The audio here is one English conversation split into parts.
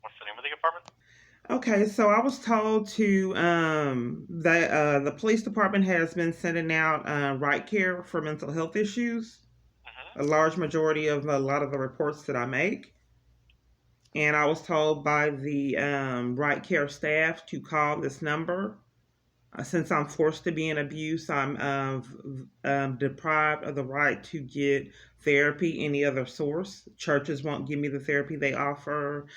What's the name of the apartment? Okay, so I was told to that the police department has been sending out right care for mental health issues. A Mm-hmm. large majority of a lot of the reports that I make, and I was told by the right care staff to call this number. Since I'm forced to be in abuse, I'm deprived of the right to get therapy any other source. Churches won't give me the therapy they offer.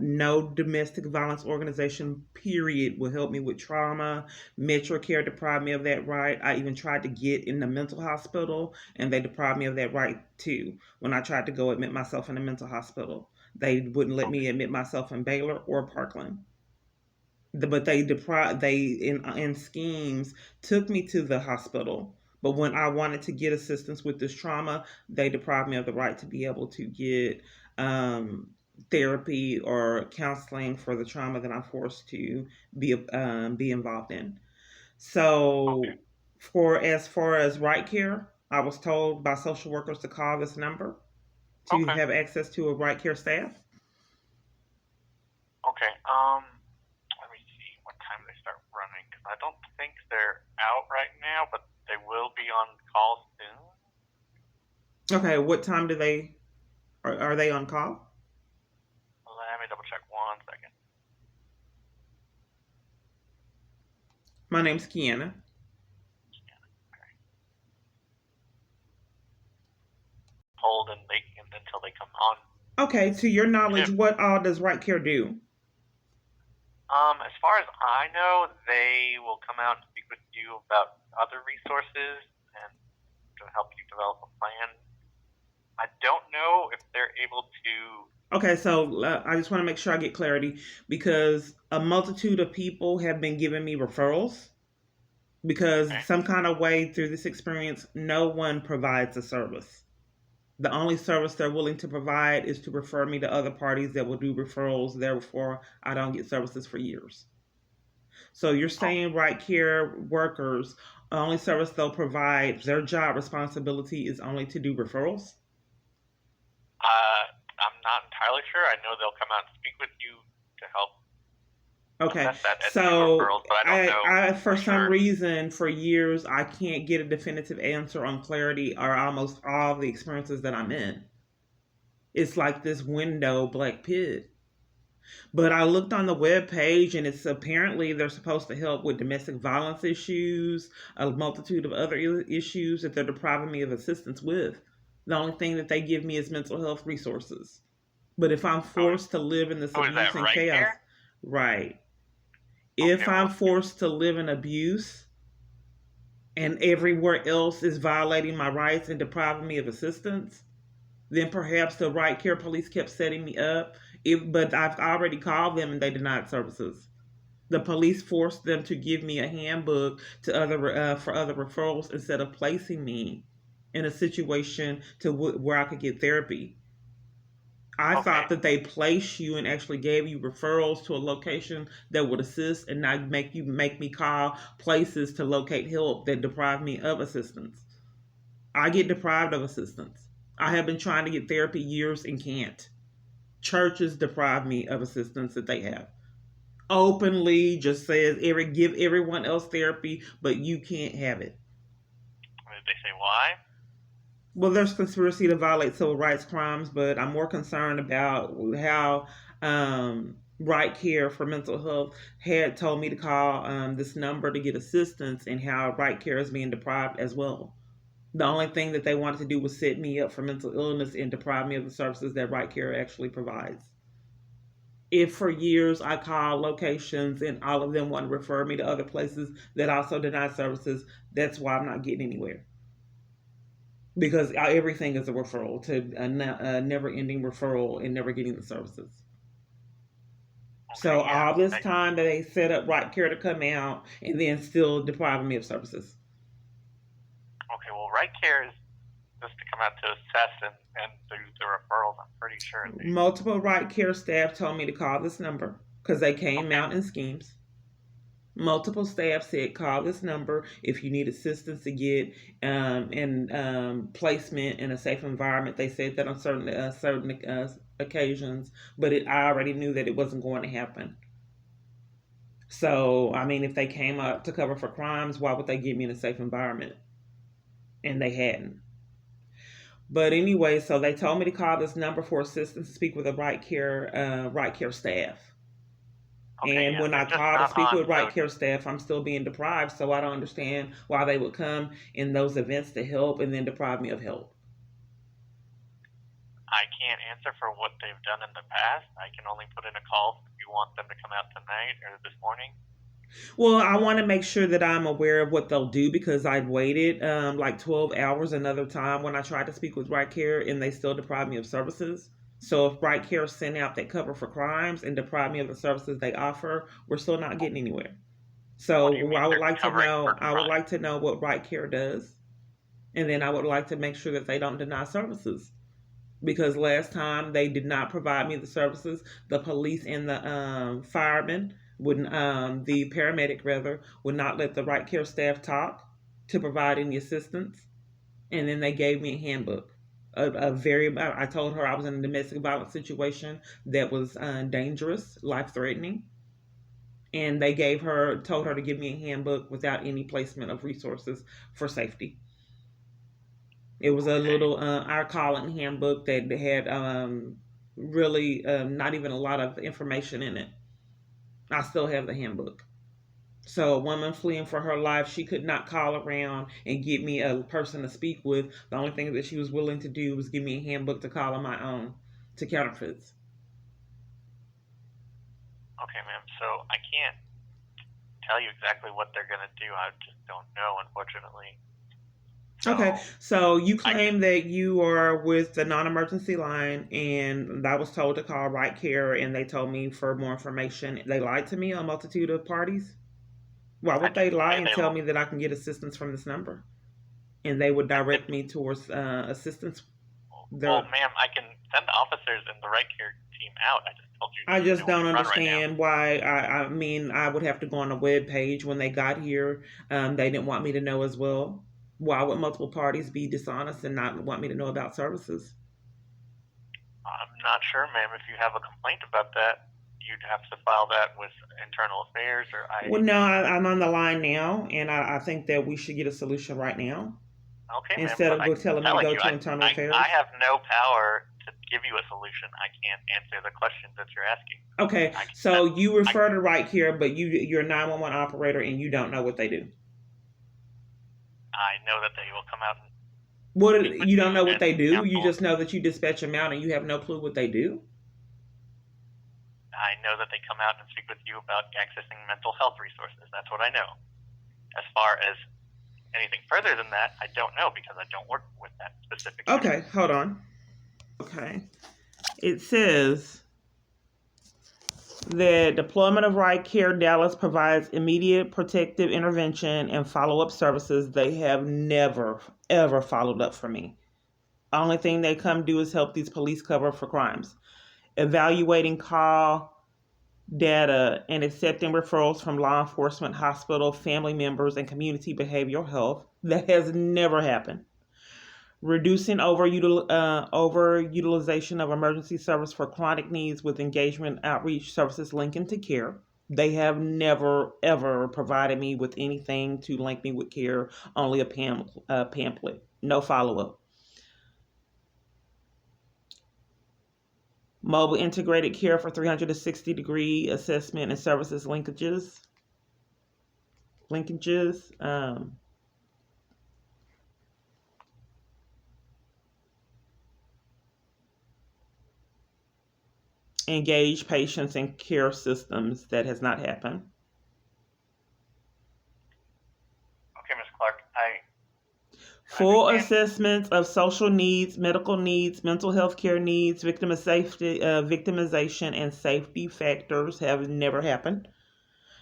No domestic violence organization, period, will help me with trauma. Metro Care deprived me of that right. I even tried to get in the mental hospital, and they deprived me of that right too. When I tried to go admit myself in a mental hospital, they wouldn't let me Okay. admit myself in Baylor or Parkland, but they deprived they in schemes took me to the hospital. But when I wanted to get assistance with this trauma, they deprived me of the right to be able to get um, therapy or counseling for the trauma that I'm forced to be involved in. Okay. So, for as far as right care, I was told by social workers to call this number to Okay. have access to a right care staff. Okay. Let me see what time they start running because I don't think they're out right now, but they will be on call soon. Okay, what time do they are they on call? Let me double check 1 second. My name's Kiana. Okay. Hold and they until they come on Okay, to your knowledge, shift. what all does Right Care do? As far as I know, they will come out and speak with you about other resources and to help you develop a plan. I don't know if they're able to. Okay, so I just want to make sure I get clarity because a multitude of people have been giving me referrals because Okay. some kind of way through this experience, no one provides a service. The only service they're willing to provide is to refer me to other parties that will do referrals. Therefore, I don't get services for years. So you're Okay. saying Right Care workers, only service they'll provide, their job responsibility is only to do referrals? I'm not entirely sure. I know they'll come out and speak with you to help Okay, assess that and do so referrals, but I don't know I for for some sure. reason for years I can't get a definitive answer on clarity or almost all the experiences that I'm in. It's like this window black pit. But I looked on the web page and it's apparently they're supposed to help with domestic violence issues, a multitude of other issues that they're depriving me of assistance with. The only thing that they give me is mental health resources. But if I'm Oh, forced to live in this oh, is that abuse and right chaos, care? right. Okay, If I'm well, forced to live in abuse and everywhere else is violating my rights and depriving me of assistance, then perhaps the right care police kept setting me up. But I've already called them and they denied services. The police forced them to give me a handbook to other for other referrals instead of placing me in a situation where I could get therapy. I okay, thought that they placed you and actually gave you referrals to a location that would assist and not make me call places to locate help that deprive me of assistance. I get deprived of assistance. I have been trying to get therapy years and can't. Churches deprive me of assistance that they have. Openly just says give everyone else therapy, but you can't have it. did they say why? Well, there's conspiracy to violate civil rights crimes, but I'm more concerned about how Right Care for Mental Health had told me to call this number to get assistance, and how Right Care is being deprived as well. The only thing that they wanted to do was set me up for mental illness and deprive me of the services that Right Care actually provides. If for years I called locations and all of them want to refer me to other places that also deny services, that's why I'm not getting anywhere, because everything is a referral to a never-ending referral and never getting the services. Okay, So yeah. all this time that they set up Right Care to come out and then still depriving me of services. Okay, well, right care is just to come out to assess and do the referrals. I'm pretty sure they. Multiple Right Care staff told me to call this number because they came Okay, out in schemes. Multiple staff said call this number if you need assistance to get in placement in a safe environment. They said that on certain occasions, but I already knew that it wasn't going to happen. So, I mean, if they came up to cover for crimes, why would they get me in a safe environment? And they hadn't. But anyway, so they told me to call this number for assistance to speak with the right care staff. Okay, And yeah, when I they're just call to not speak on, with right so care staff, I'm still being deprived. So I don't understand why they would come in those events to help and then deprive me of help. I can't answer for what they've done in the past. I can only put in a call if you want them to come out tonight or this morning. Well, I want to make sure that I'm aware of what they'll do because I waited like 12 hours another time when I tried to speak with Right Care and they still deprived me of services. So if Right Care sent out that cover for crimes and deprive me of the services they offer, we're still not getting anywhere. What do you So mean I would they're like to covering for know. I would crime? like to know what Right Care does, and then I would like to make sure that they don't deny services. Because last time they did not provide me the services, the police and the firemen wouldn't, the paramedic rather, would not let the Right Care staff talk to provide any assistance, and then they gave me a handbook. I told her I was in a domestic violence situation that was dangerous, life threatening, and they told her to give me a handbook without any placement of resources for safety. It was a Okay, little our calling handbook that had really not even a lot of information in it. I still have the handbook. So a woman fleeing for her life, she could not call around and get me a person to speak with. The only thing that she was willing to do was give me a handbook to call on my own to counterfeits. okay, ma'am. So I can't tell you exactly what they're gonna do. I just don't know, unfortunately. Okay, So so you I can. claim that you are with the non-emergency line, and I was told to call Right Care, and they told me for more information. They lied to me on a multitude of parties. Why I would they didn't lie say and they. tell me that I can get assistance from this number? And they would I can. direct me towards assistance. Well, There, ma'am, I can send the officers and the right care team out. I just told you I they just won't don't run right now. understand why. I mean, I would have to go on a web page when they got here. They didn't want me to know as well. Why would multiple parties be dishonest and not want me to know about services? I'm not sure, ma'am. If you have a complaint about that, you'd have to file that with internal affairs or I. Well, no, I'm on the line now, and I think that we should get a solution right now Okay, ma'am, instead but of I'm telling me to telling go you, to internal I affairs. have no power to give you a solution. I can't answer the questions that you're asking. Okay, I can so send. you I refer to Right Care, but you're a 911 operator and you don't know what they do. I know that they will come out and speak What with you you don't know what and they do? You counsel. just know that you dispatch them out and you have no clue what they do. I know that they come out and speak with you about accessing mental health resources. That's what I know. As far as anything further than that, I don't know because I don't work with that specific unit. Okay, hold on. Okay, it says that deployment of Right Care Dallas provides immediate protective intervention and follow-up services. They have never ever followed up for me. Only thing they come do is help these police cover for crimes, evaluating call data and accepting referrals from law enforcement, hospital, family members, and community behavioral health. That has never happened. Reducing overutilization of emergency service for chronic needs with engagement outreach services linking to care. They have never ever provided me with anything to link me with care, only a pamphlet, no follow up. Mobile integrated care for 360-degree assessment and services linkages, engage patients in care systems. That has not happened. Okay, Ms. Clark, I Full understand. assessments of social needs, medical needs, mental health care needs, victimization, and safety factors have never happened.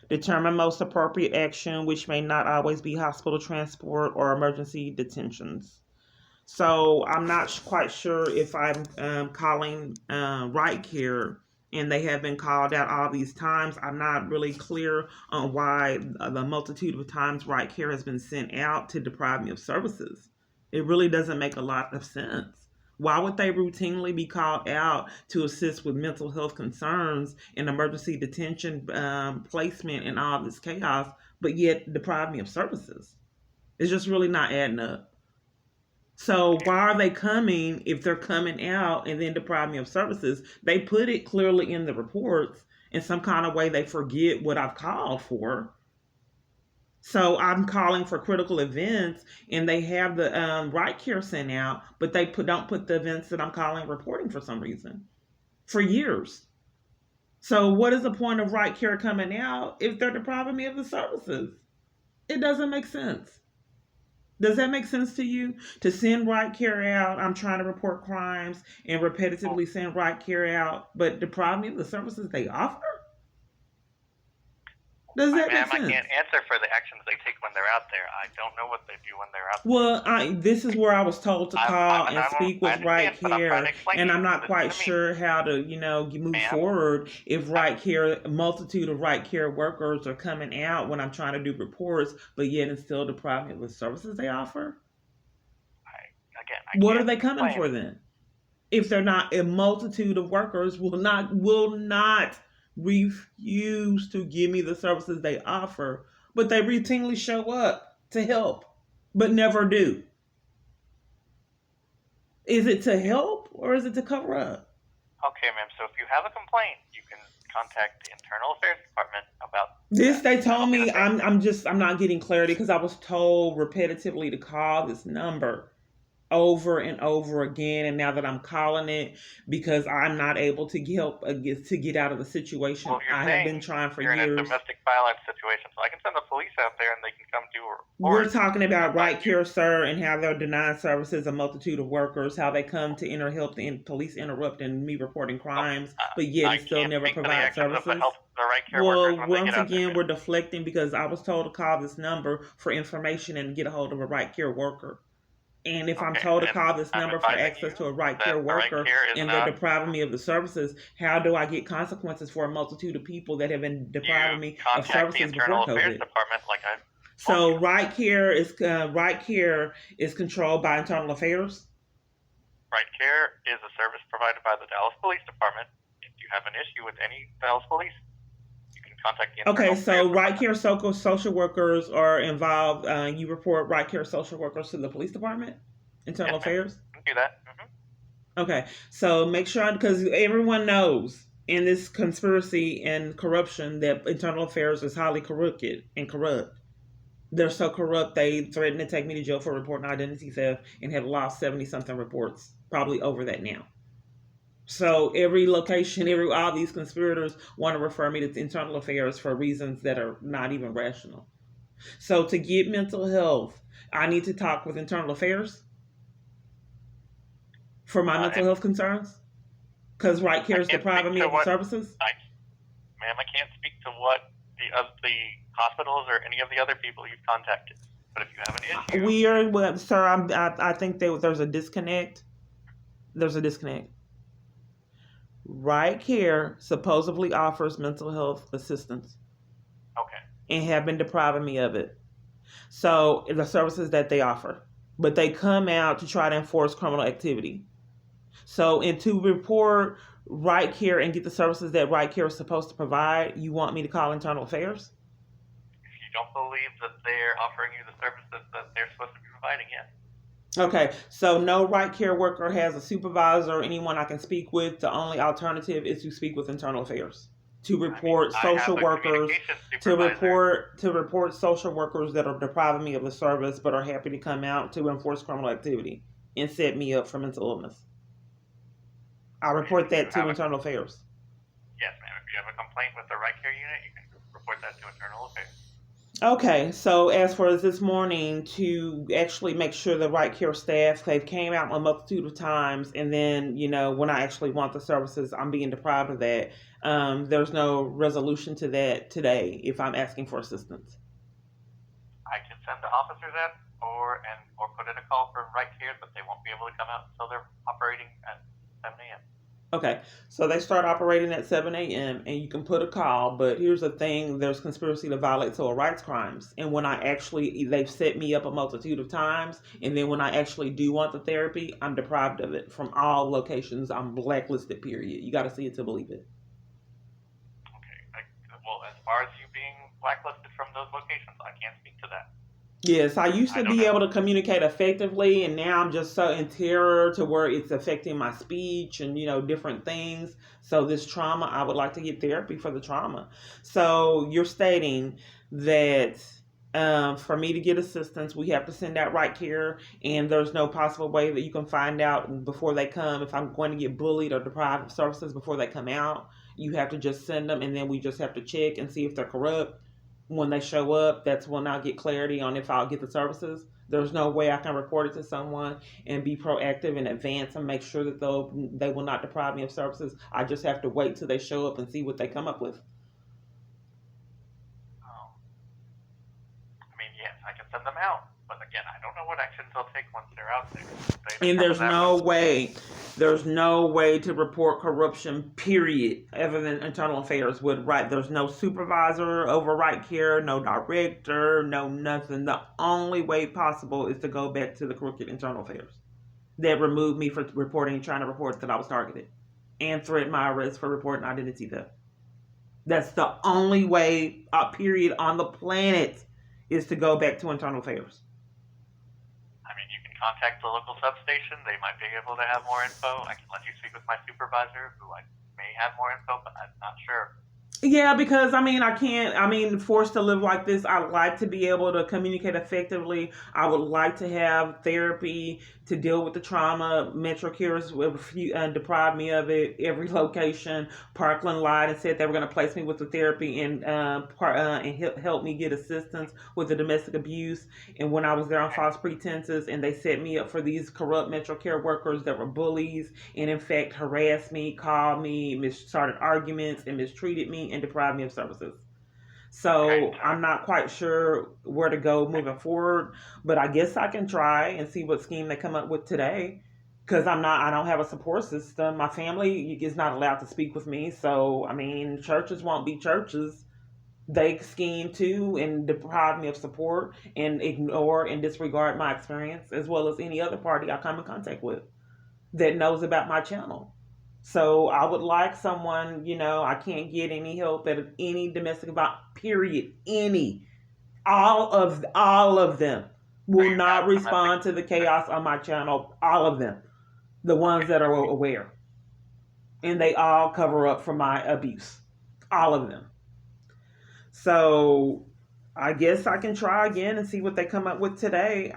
Determine most appropriate action, which may not always be hospital transport or emergency detentions. So I'm not quite sure if I'm calling Right Care and they have been called out all these times. I'm not really clear on why the multitude of times Right Care has been sent out to deprive me of services. It really doesn't make a lot of sense. Why would they routinely be called out to assist with mental health concerns and emergency detention, placement, and all this chaos, but yet deprive me of services? It's just really not adding up. So Okay. why are they coming if they're coming out and then deprive me of services? They put it clearly in the reports. In some kind of way, they forget what I've called for. So I'm calling for critical events, and they have the right care sent out, but they don't put the events that I'm calling reporting for some reason for years. So what is the point of right care coming out if they're depriving me of the services? It doesn't make sense. Does that make sense to you? To send right care out, I'm trying to report crimes and Well, repetitively send right care out, but deprive me of the services they offer? Does that make ma'am, I sense? can't answer for the actions they take when they're out there. I don't know what they do when they're out there. Well, this is where I was told to call I'm a and speak I with Right understand, but I'm trying Care, to explain to and you. I'm not Listen quite to me, sure how to, move ma'am. forward if I, Right Care, a multitude of Right Care workers are coming out when I'm trying to do reports, but yet and still deprive me of the services they offer. I What are can't they coming explain. for then? If they're not, a multitude of workers will not refuse to give me the services they offer, but they routinely show up to help, but never do. Is it to help or is it to cover up? Okay, ma'am. So if you have a complaint, you can contact the Internal Affairs Department about This that. they That'll told be the me. same. I'm not getting clarity because I was told repetitively to call this number over and over again, and now that I'm calling it because I'm not able to get out of the situation Well, you're I have saying been trying for you're in a years. domestic violence situation, so I can send the police out there and they can come do a We're report talking and about find right you. care, sir, and how they're denying services, a multitude of workers, how they come to help the police interrupt and me reporting Okay, crimes, but yet I and still can't never speak to the provide actions of the services. right care workers Well, when they once get out there, again, ma'am. we're deflecting because I was told to call this number for information and get a hold of a right care worker. And if I'm Okay, told to and call this I'm number for advising access you to a right care that the right worker care is and they're not. depriving me of the services, how do I get consequences for a multitude of people that have been You depriving me of contact the services before Internal Affairs COVID? Department, like I told you. So right care is controlled by internal affairs. Right care is a service provided by the Dallas Police Department. If you have an issue with any Dallas Police, you can contact the Okay, Internal Affairs so right Department. care social workers are involved. You report right care social workers to the police department, Yes, internal ma'am. affairs. You can do that. Okay, so make sure because everyone knows in this conspiracy and corruption that internal affairs is highly crooked and corrupt. They're so corrupt they threatened to take me to jail for reporting identity theft and have lost 70 something reports, probably over that now. So every location, all these conspirators want to refer me to internal affairs for reasons that are not even rational. So to get mental health, I need to talk with internal affairs for my mental And health concerns because right I care is can't speak depriving me to of the what services. ma'am. I can't speak to what the hospitals or any of the other people you've contacted. But if you have an issue, We are, well, sir. I think there's a disconnect. There's a disconnect. Right care supposedly offers mental health assistance okay. and have been depriving me of it. So the services that they offer, but they come out to try to enforce criminal activity. So, and to report right care and get the services that right care is supposed to provide, you want me to call internal affairs? If you don't believe that they're offering you the services that they're supposed to be providing, yes. Okay, so no right care worker has a supervisor or anyone I can speak with. The only alternative is to speak with internal affairs to I mean, report I have social a workers communication supervisor. to report social workers that are depriving me of the service but are happy to come out to enforce criminal activity and set me up for mental illness. I And report if you that to have a internal affairs. yes, ma'am. If you have a complaint with the right care unit, you can report that to Internal Affairs. Okay, so as for this morning, to actually make sure the right care staff, they've came out a multitude of times, and then when I actually want the services, I'm being deprived of that. There's no resolution to that today if I'm asking for assistance. I can send the officers out or put in a call for right care, but they won't be able to come out until they're operating at 7 a.m. Okay, so they start operating at 7 a.m. and you can put a call, but here's the thing: there's conspiracy to violate civil rights crimes. And when I actually, they've set me up a multitude of times, and then when I actually do want the therapy, I'm deprived of it from all locations. I'm blacklisted, period. You got to see it to believe it. Okay. Well, as far as you being blacklisted from those locations, I can't speak to that. Yes, I used I to don't be know. able to communicate effectively, and now I'm just so in terror to where it's affecting my speech and different things. So this trauma, I would like to get therapy for the trauma. So you're stating that for me to get assistance, we have to send out right care, and there's no possible way that you can find out before they come if I'm going to get bullied or deprived of services before they come out. You have to just send them, and then we just have to check and see if they're corrupt. When they show up, that's when I'll get clarity on if I'll get the services. There's no way I can report it to someone and be proactive in advance and make sure that they will not deprive me of services. I just have to wait till they show up and see what they come up with. Um, I mean, yes, I can send them out, but again, I don't know what actions they'll take once they're out there. They And determine that when. there's no way to report corruption, period, other than internal affairs would right. There's no supervisor over right care, no director, no nothing. The only way possible is to go back to the crooked internal affairs that removed me for reporting, trying to report that I was targeted, and threatened my arrest for reporting identity theft. That's the only way, period, on the planet is to go back to internal affairs. I mean, you can contact the local substation. They might be able to have more info. I can let you speak with my supervisor, who I may have more info, but I'm not sure. Yeah, because I can't. Forced to live like this. I like to be able to communicate effectively. I would like to have therapy to deal with the trauma. Metro Cares deprived me of it. Every location, Parkland lied and said they were going to place me with the therapy and help me get assistance with the domestic abuse. And when I was there on Okay. false pretenses, and they set me up for these corrupt Metro Care workers that were bullies and in fact harassed me, called me, started arguments, and mistreated me and deprived me of services. Okay. So So, I'm not quite sure where to go moving forward, but I guess I can try and see what scheme they come up with today. Because I don't have a support system. My family is not allowed to speak with me. So, churches won't be churches. They scheme too and deprive me of support and ignore and disregard my experience as well as any other party I come in contact with that knows about my channel. So I would like someone, I can't get any help at any domestic about period. Any. All of them so will you not have domestic. respond to the chaos on my channel. All of them. The ones Okay. that So are aware. And they all cover up for my abuse. All of them. So I guess I can try again and see what they come up with today.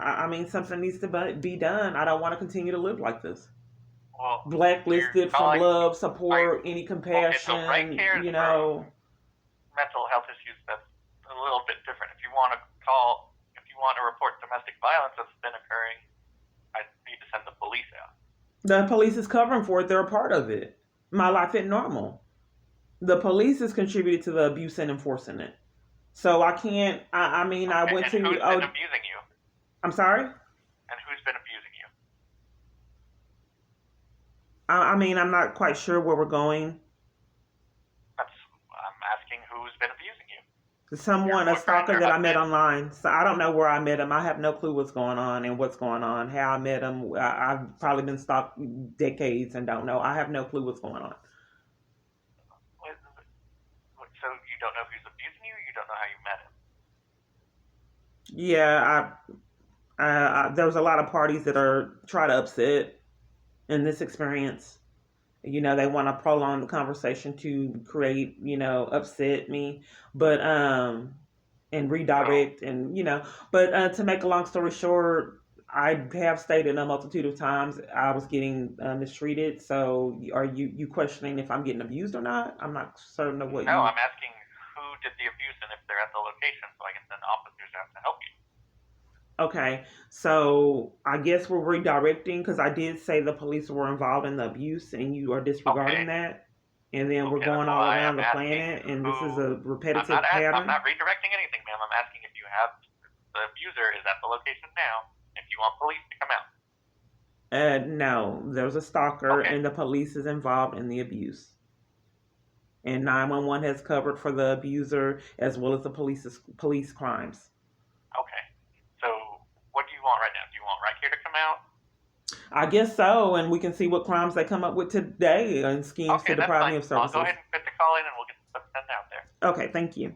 Something needs to be done. I don't want to continue to live like this. well, you're Blacklisted from calling. love, I support, any Okay. So right compassion, here is for mental health issues. That's a little bit different. If you want to report domestic violence that's been occurring, I need to send the police out. The police is covering for it. They're a part of it. My life ain't normal. The police has contributed to the abuse and enforcing it. So I can't. I Okay. went And to. who's been Oh, abusing you? I'm sorry. And who's been abusing you? I'm not quite sure where we're going. I'm asking who's been abusing you. Your Someone, a boyfriend, stalker your that I met husband? online. So I don't know where I met him. I have no clue what's going on and what's going on. How I met him. I've probably been stalked decades and don't know. I have no clue what's going on. So you don't know who's abusing you? You don't know how you met him? Yeah, there's a lot of parties that are try to upset in this experience. They want to prolong the conversation to create, upset me, but and So, redirect and but to make a long story short, I have stated a multitude of times I was getting mistreated. So are you questioning if I'm getting abused or not? I'm not certain of what no, you. I'm asking who did the abuse and if they're at the location so I can send officers out to help you. Okay, so I guess we're redirecting because I did say the police were involved in the abuse and you are disregarding Okay. that. And then we're Okay, that's going all why around I'm the asking planet, and who. this is a I'm not repetitive I'm pattern. not redirecting anything, ma'am. I'm asking if you have the abuser is at the location now. If you want police to come out. No, there's a stalker, Okay. and the police is involved in the abuse. And 911 has covered for the abuser as well as the police crimes. Okay. So what do you want right now? Do you want right here to come out? I guess so, and we can see what crimes they come up with today and schemes to Okay, that's deprive me fine. of I'll go services. ahead and put the call in, and we'll get the stuff sent out there. Okay, thank you.